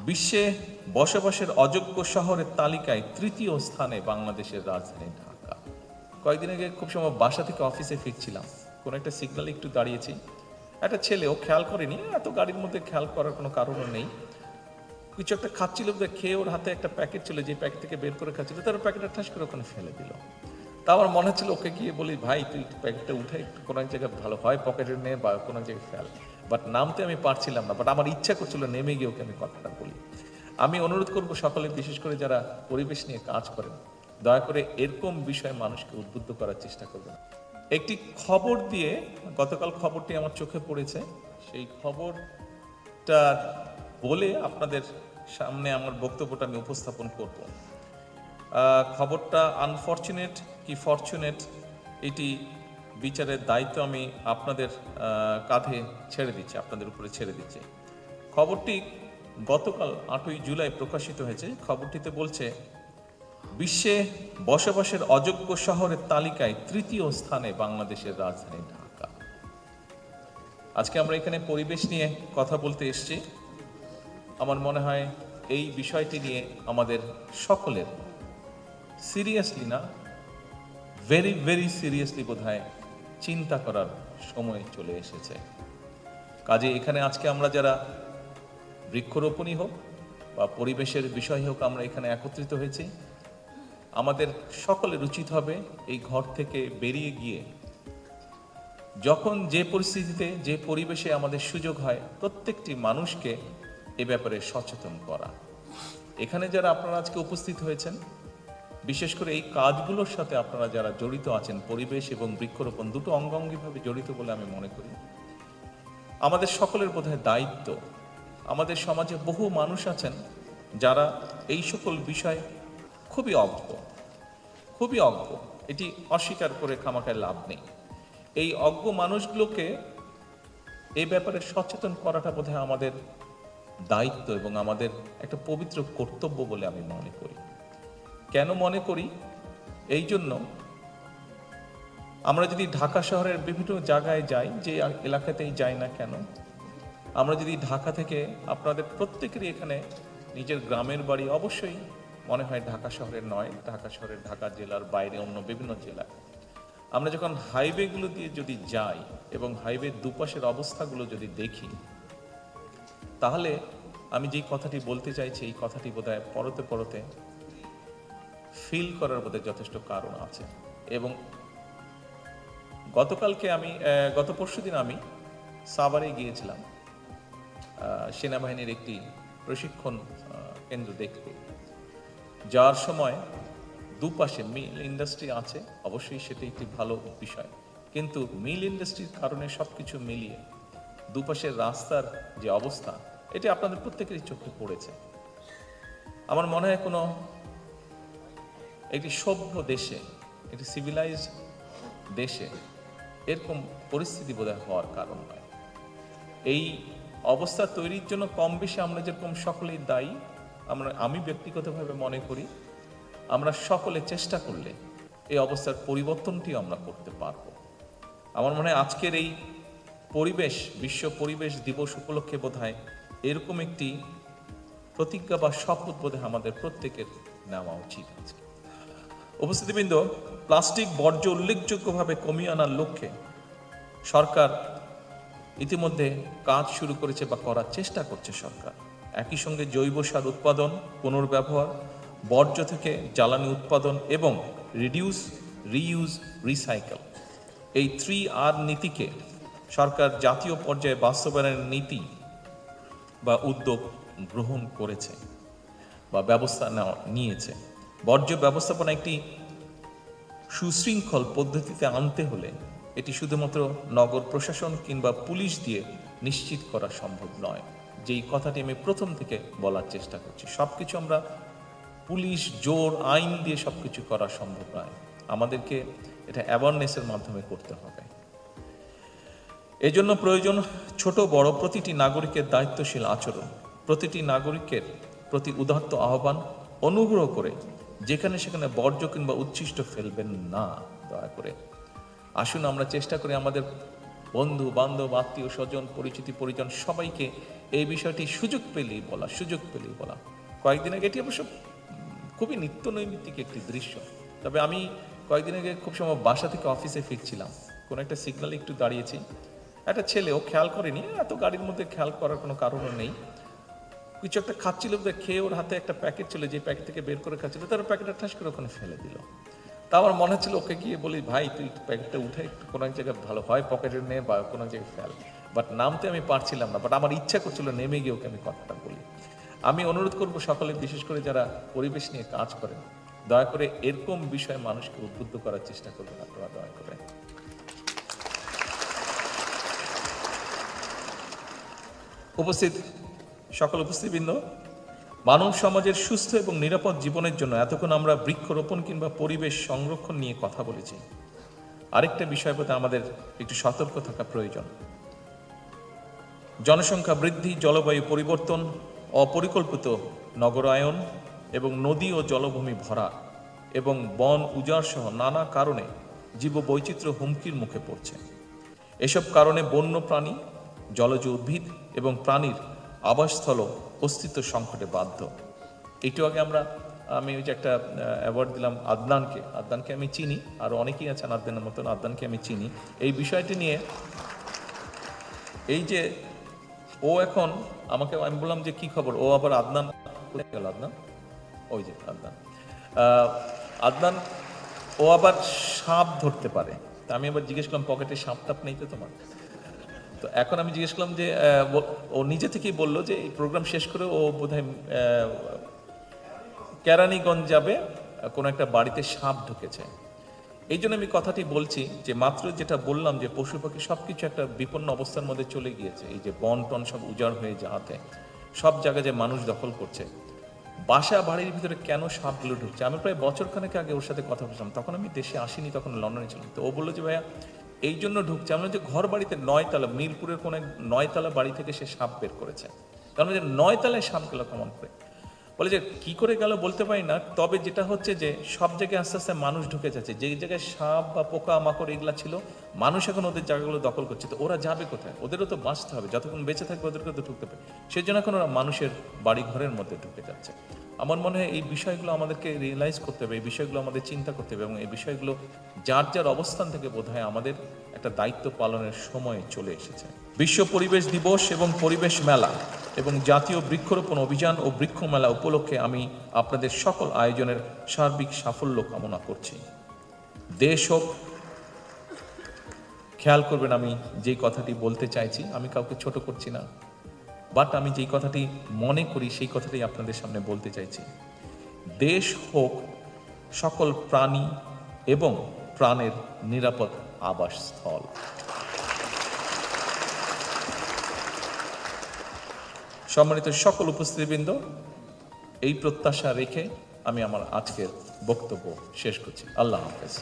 বিশ্বে বসবাসের অযোগ্য শহরের তালিকায় তৃতীয় স্থানে বাংলাদেশের রাজধানী ঢাকা। কয়েকদিন আগে খুব সময় বাসা থেকে অফিসে ফিরছিলাম, কোনো একটা সিগন্যালে একটু দাঁড়িয়েছি, একটা ছেলে, ও খেয়াল করেনি, এত গাড়ির মধ্যে খেয়াল করার কোনো কারণও নেই, কিছু একটা খাচ্ছিল, খেয়ে ওর হাতে একটা প্যাকেট ছিল, যে প্যাকেট থেকে বের করে খাচ্ছিল, তার প্যাকেটটা ঠাস করে ওখানে ফেলে দিল। তা আমার মনে হচ্ছিল ওকে গিয়ে বলি, ভাই তুই প্যাকেটটা উঠে একটু কোনো এক জায়গায় ভালো হয় পকেটে নে বা কোনো জায়গায় ফেল, বাট নামতে আমি পারছিলাম না, বাট আমার ইচ্ছা করছিল নেমে গিয়ে ওকে আমি কথাটা বলি। আমি অনুরোধ করব সকলে, বিশেষ করে যারা পরিবেশ নিয়ে কাজ করেন, দয়া করে এরকম বিষয়ে মানুষকে উদ্বুদ্ধ করার চেষ্টা করবেন। একটি খবর দিয়ে, গতকাল খবরটি আমার চোখে পড়েছে, সেই খবরটা বলে আপনাদের সামনে আমার বক্তব্যটা আমি উপস্থাপন করব। খবরটা আনফরচুনেট কি ফরচুনেট, এটি বিচারের দায়িত্ব আমি আপনাদের কাঁধে ছেড়ে দিচ্ছি, আপনাদের উপরে ছেড়ে দিচ্ছি। খবরটি গতকাল 8ই জুলাই প্রকাশিত হয়েছে। খবরটিতে বলছে, বিশ্বে বসবাসের অযোগ্য শহরের তালিকায় তৃতীয় স্থানে বাংলাদেশের রাজধানী ঢাকা। আজকে আমরা এখানে পরিবেশ নিয়ে কথা বলতে এসেছি। আমার মনে হয় এই বিষয়টি নিয়ে আমাদের সকলের সিরিয়াসলি না, ভেরি ভেরি সিরিয়াসলি বোধহয় চিন্তা করার সময় চলে এসেছে। কাজে এখানে আজকে আমরা যারা বৃক্ষরোপণই হোক বা পরিবেশের বিষয় হোক, আমরা এখানে একত্রিত হয়েছি, আমাদের সকলের উচিত হবে এই ঘর থেকে বেরিয়ে গিয়ে যখন যে পরিস্থিতিতে, যে পরিবেশে আমাদের সুযোগ হয়, প্রত্যেকটি মানুষকে এ ব্যাপারে সচেতন করা। এখানে যারা আপনারা আজকে উপস্থিত হয়েছেন, বিশেষ করে এই কাজগুলোর সাথে আপনারা যারা জড়িত আছেন, পরিবেশ এবং বৃক্ষরোপণ দুটো অঙ্গাঙ্গিভাবে জড়িত বলে আমি মনে করি। আমাদের সকলের বোধহয় দায়িত্ব, আমাদের সমাজে বহু মানুষ আছেন যারা এই সকল বিষয় খুবই অজ্ঞ, এটি অস্বীকার করে খামাখায় লাভ নেই। এই অজ্ঞ মানুষগুলোকে এই ব্যাপারে সচেতন করাটা বোধহয় আমাদের দায়িত্ব এবং আমাদের একটা পবিত্র কর্তব্য বলে আমি মনে করি। কেন মনে করি? এই জন্য, আমরা যদি ঢাকা শহরের বিভিন্ন জায়গায় যাই, যে এলাকাতেই যাই না কেন, আমরা যদি ঢাকা থেকে, আপনাদের প্রত্যেকেরই এখানে নিজের গ্রামের বাড়ি অবশ্যই মনে হয় ঢাকা শহরের নয়, ঢাকা শহরের, ঢাকা জেলার বাইরে অন্য বিভিন্ন জেলায়, আমরা যখন হাইওয়েগুলো দিয়ে যদি যাই এবং হাইওয়ের দুপাশের অবস্থাগুলো যদি দেখি, তাহলে আমি যেই কথাটি বলতে চাইছি, এই কথাটি বোধহয় পরতে পরতে ফিল করার বোধহয় যথেষ্ট কারণ আছে। এবং গত পরশুদিন আমি সাভারে গিয়েছিলাম সেনাবাহিনীর একটি প্রশিক্ষণ কেন্দ্র দেখতে। যার সময় দুপাশে মিল ইন্ডাস্ট্রি আছে, অবশ্যই সেটি একটি ভালো বিষয়, কিন্তু মিল ইন্ডাস্ট্রির কারণে সবকিছু মিলিয়ে দুপাশের রাস্তার যে অবস্থা, এটি আপনাদের প্রত্যেকেরই চোখে পড়েছে। আমার মনে হয় কোনো একটি সভ্য দেশে, একটি সিভিলাইজড দেশে এরকম পরিস্থিতি বোধহয় হওয়ার কারণ নয়। এই অবস্থা তৈরির জন্য কম বেশি আমরা যেরকম সকলেই দায়ী, আমি ব্যক্তিগতভাবে মনে করি আমরা সকলে চেষ্টা করলে এই অবস্থার পরিবর্তনটি আমরা করতে পারব। আমার মনে হয় আজকের এই বিশ্ব পরিবেশ দিবস উপলক্ষে বোধহয় এরকম একটি প্রতিজ্ঞা বা শপথ বোধহয় আমাদের প্রত্যেকের নেওয়া উচিত আছে। উপস্থিতিবৃন্দ, প্লাস্টিক বর্জ্য উল্লেখযোগ্যভাবে কমিয়ে আনার লক্ষ্যে সরকার ইতিমধ্যে কাজ শুরু করেছে বা করার চেষ্টা করছে সরকার। একই সঙ্গে জৈব সার উৎপাদন, পুনর্ব্যবহার, বর্জ্য থেকে জ্বালানি উৎপাদন এবং রিডিউস, রিইউজ, রিসাইকেল, এই 3R নীতিকে সরকার জাতীয় পর্যায়ে বাস্তবায়নের নীতি বা উদ্যোগ গ্রহণ করেছে বা ব্যবস্থা নিয়েছে। বর্জ্য ব্যবস্থাপনা একটি সুশৃঙ্খল পদ্ধতিতে আনতে হলে এটি শুধুমাত্র নগর প্রশাসন কিংবা পুলিশ দিয়ে নিশ্চিত করা সম্ভব নয়। যেই কথাটি আমি প্রথম থেকে বলার চেষ্টা করছি, সবকিছু আমরা পুলিশ, জোর, আইন দিয়ে সবকিছু করা সম্ভব নয়। আমাদেরকে এটা অ্যাওয়ারনেসের মাধ্যমে করতে হবে। এজন্য প্রয়োজন ছোট বড় প্রতিটি নাগরিকের দায়িত্বশীল আচরণ, প্রতিটি নাগরিকের প্রতি উদাত্ত আহ্বান, অনুগ্রহ করে যেখানে সেখানে বর্জ্য কিংবা উচ্ছিষ্ট ফেলবেন না, দয়া করে। আসুন আমরা চেষ্টা করি আমাদের বন্ধু বান্ধব আত্মীয় স্বজন পরিচিতি পরিজন সবাইকে এই বিষয়টি সুযোগ পেলেই বলা। কয়েকদিন আগে এটি অবশ্য খুবই নিত্য নৈমিত্তিক একটি দৃশ্য। তবে আমি কয়েকদিন আগে খুব সময় বাসা থেকে অফিসে ফিরছিলাম, কোনো একটা সিগন্যালে একটু দাঁড়িয়েছি, একটা ছেলে, ও খেয়াল করেনি, এত গাড়ির মধ্যে খেয়াল করার কোনো কারণও নেই, কিছু একটা খাচ্ছিল, খেয়ে ওর হাতে একটা প্যাকেট ছিল, যে প্যাকেট থেকে বের করে খাচ্ছিল, তার প্যাকেটটা ঠাস করে ওখানে ফেলে দিল। তা আমার মনে হচ্ছিল ওকে গিয়ে বলি, ভাই তুই প্যাকেটটা উঠে একটু কোনো এক জায়গায় ভালো হয় পকেটে নে বা কোনো এক জায়গায় ফেল, বাট নামতে আমি পারছিলাম না, বাট আমার ইচ্ছা করছিল নেমে গিয়ে ওকে আমি কথাটা বলি। আমি অনুরোধ করব সকলে, বিশেষ করে যারা পরিবেশ নিয়ে কাজ করেন, দয়া করে এরকম বিষয়ে মানুষকে উদ্বুদ্ধ করার চেষ্টা করবেন আপনারা, দয়া করে। সকল উপস্থিতবৃন্দ, মানব সমাজের সুস্থ এবং নিরাপদ জীবনের জন্য এতক্ষণ আমরা বৃক্ষরোপণ কিংবা পরিবেশ সংরক্ষণ নিয়ে কথা বলেছি। আরেকটা বিষয়ের প্রতি আমাদের একটু সতর্ক থাকা প্রয়োজন। জনসংখ্যা বৃদ্ধি, জলবায়ু পরিবর্তন, অপরিকল্পিত নগরায়ন এবং নদী ও জলভূমি ভরা এবং বন উজাড় সহ নানা কারণে জীববৈচিত্র্য হুমকির মুখে পড়ছে। এসব কারণে বন্য প্রাণী, জলজ উদ্ভিদ এবং প্রাণীর আবাসস্থল অস্তিত্ব সংকটে বাধ্য। একটু আগে আমি ওই যে একটা অ্যাওয়ার্ড দিলাম আদনানকে আমি চিনি, আর অনেকেই আছেন আদনানের মতন, আদনানকে আমি চিনি। এই বিষয়টি নিয়ে এই যে ও এখন আমি বললাম যে কি খবর, ও আবার আদনান কোথায় গেল, ওই যে আদনান ও আবার সাপ ধরতে পারে। তা আমি আবার জিজ্ঞেস করলাম, পকেটে সাপ টাপ নেই তো তোমার? তো এখন আমি জিজ্ঞেস করলাম যে ও নিজে থেকেই বললো যে এই প্রোগ্রাম শেষ করে ও বোধহয় কেরানীগঞ্জ যাবে, কোনো একটা বাড়িতে সাপ ঢুকেছে। এই জন্য আমি কথাটি বলছি যে মাত্র যেটা বললাম যে পশু পাখি সবকিছু একটা বিপন্ন অবস্থার মধ্যে চলে গিয়েছে। এই যে বন টন সব উজাড় হয়ে যাওয়াতে সব জায়গায় যে মানুষ দখল করছে, বাসা বাড়ির ভিতরে কেন সাপগুলো ঢুকছে। আমি প্রায় বছরখানেক আগে ওর সাথে কথা বলছিলাম, তখন আমি দেশে আসিনি, তখন লন্ডনে ছিলাম। তো ও বললো যে ভাইয়া এই জন্য ঢুকছে। আমরা যে ঘর বাড়িতে 9 তলা, মিরপুরের কোন 9 তলা বাড়ি থেকে সে সাপ বের করেছে, কারণ যে 9 তলায় সাপ গেল কেমন করে, বলে যে কি করে গেল বলতে পারি না। তবে যেটা হচ্ছে যে সব জায়গায় আস্তে আস্তে মানুষ ঢুকে যাচ্ছে, যে জায়গায় সাপ বা পোকা মাকড় এগুলা ছিল, মানুষ এখন ওদের জায়গাগুলো দখল করছে। তো ওরা যাবে কোথায়? ওদেরও তো বাঁচতে হবে, যতক্ষণ বেঁচে থাকবে ওদেরকে তো ঢুকতে পারে। সেই জন্য এখন ওরা মানুষের বাড়ি ঘরের মধ্যে ঢুকে যাচ্ছে। আমার মনে হয় এই বিষয়গুলো আমাদেরকে রিয়েলাইজ করতে হবে, এই বিষয়গুলো আমাদের চিন্তা করতে হবে, এবং এই বিষয়গুলো যার যার অবস্থান থেকে বোধহয় আমাদের একটা দায়িত্ব পালনের সময় চলে এসেছে। বিশ্ব পরিবেশ দিবস এবং পরিবেশ মেলা এবং জাতীয় বৃক্ষরোপণ অভিযান ও বৃক্ষ মেলা উপলক্ষে আমি আপনাদের সকল আয়োজনের সার্বিক সাফল্য কামনা করছি। দেশ হোক, খেয়াল করবেন আমি যেই কথাটি বলতে চাইছি, আমি কাউকে ছোট করছি না, বাট আমি যেই কথাটি মনে করি সেই কথাটি আপনাদের সামনে বলতে চাইছি। দেশ হোক সকল প্রাণী এবং প্রাণের নিরাপদ আবাসস্থল। সম্মানিত সকল উপস্থিতিবৃন্দ, এই প্রত্যাশা রেখে আমি আমার আজকের বক্তব্য শেষ করছি। আল্লাহ হাফেজ।